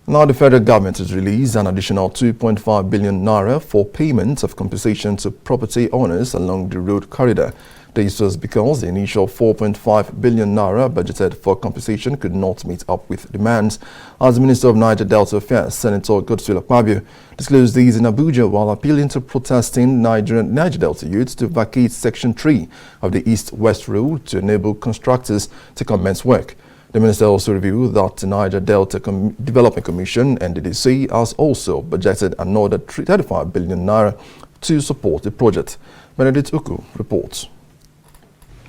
Now, the federal government has released an additional 2.5 billion naira for payment of compensation to property owners along the road corridor. This was because the initial 4.5 billion naira budgeted for compensation could not meet up with demands. As the Minister of Niger Delta Affairs, Senator N2.5 disclosed these in Abuja while appealing to protesting Niger Delta youths to vacate Section 3 of the East-West Road to enable constructors to commence work. The minister also revealed that the Niger Delta Development Commission, NDDC, has also budgeted another 35 billion naira to support the project. Benedict Uku reports.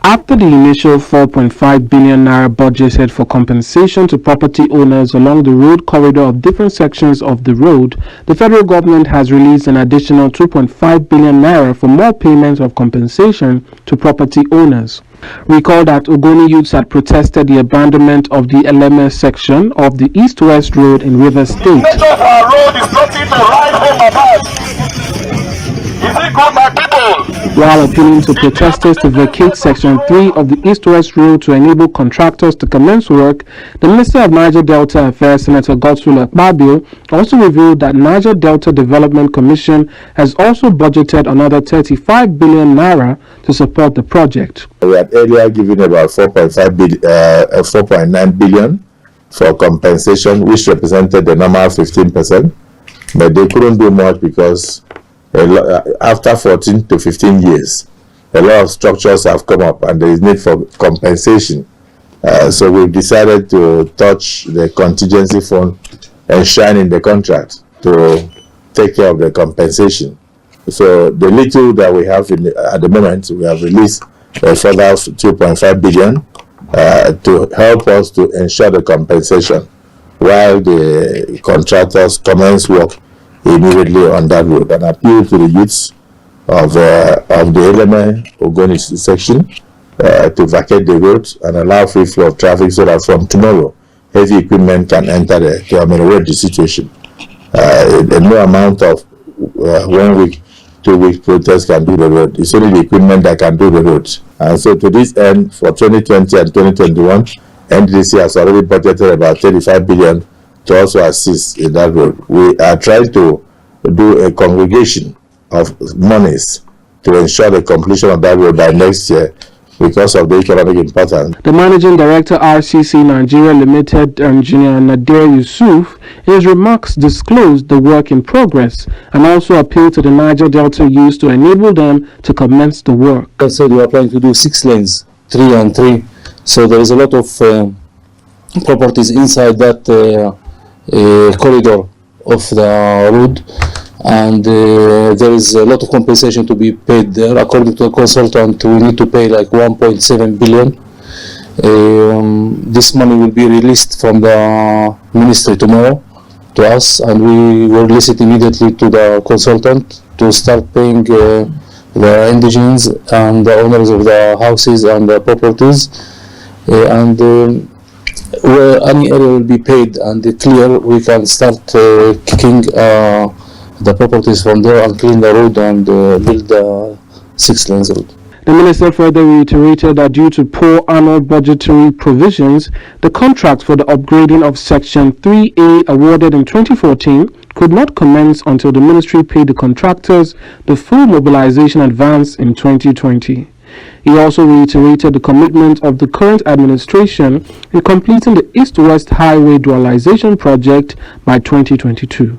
After the initial 4.5 billion naira budgeted for compensation to property owners along the road corridor of different sections of the road, the federal government has released an additional 2.5 billion naira for more payments of compensation to property owners. Recall that Ogoni youths had protested the abandonment of the Eleme section of the East-West Road in Rivers State. The nature of our road is nothing to ride home about. Is it good, my people? While appealing to protesters to vacate Section 3 of the East-West Road to enable contractors to commence work, the Minister of Niger Delta Affairs, Senator N2.5 also revealed that Niger Delta Development Commission has also budgeted another 35 billion naira to support the project. We had earlier given about 4.9 billion for compensation, which represented the normal 15%, but they couldn't do much because after 14 to 15 years, a lot of structures have come up and there is need for compensation. So we've decided to touch the contingency fund and shine in the contract to take care of the compensation. So the little that we have at the moment, we have released a further 2.5 billion to help us to ensure the compensation while the contractors commence work immediately on that road, and appeal to the youths of the Eleme Ogoni section to vacate the road and allow free flow of traffic so that from tomorrow heavy equipment can enter to ameliorate the situation. No amount of 1 week, 2 week protest can do the road. It's only the equipment that can do the road. And so to this end, for 2020 and 2021, NDDC has already budgeted about 35 billion to also assist in that road. We are trying to do a congregation of monies to ensure the completion of that road by next year because of the economic importance. The Managing Director, RCC Nigeria Limited, Engineer Nadir Yusuf, in his remarks disclosed the work in progress and also appealed to the Niger Delta youths to enable them to commence the work. I said we are planning to do 6 lanes, 3 and 3. So there is a lot of properties inside that corridor of the road, and there is a lot of compensation to be paid there. According to the consultant, we need to pay like 1.7 billion. This money will be released from the ministry tomorrow to us, and we will release it immediately to the consultant to start paying the indigenes and the owners of the houses and the properties, where any area will be paid and clear, we can start kicking the properties from there and clean the road and build the 6 lanes road. The minister further reiterated that due to poor annual budgetary provisions, the contract for the upgrading of Section 3A awarded in 2014 could not commence until the ministry paid the contractors the full mobilization advance in 2020. He also reiterated the commitment of the current administration in completing the East-West Highway Dualization project by 2022.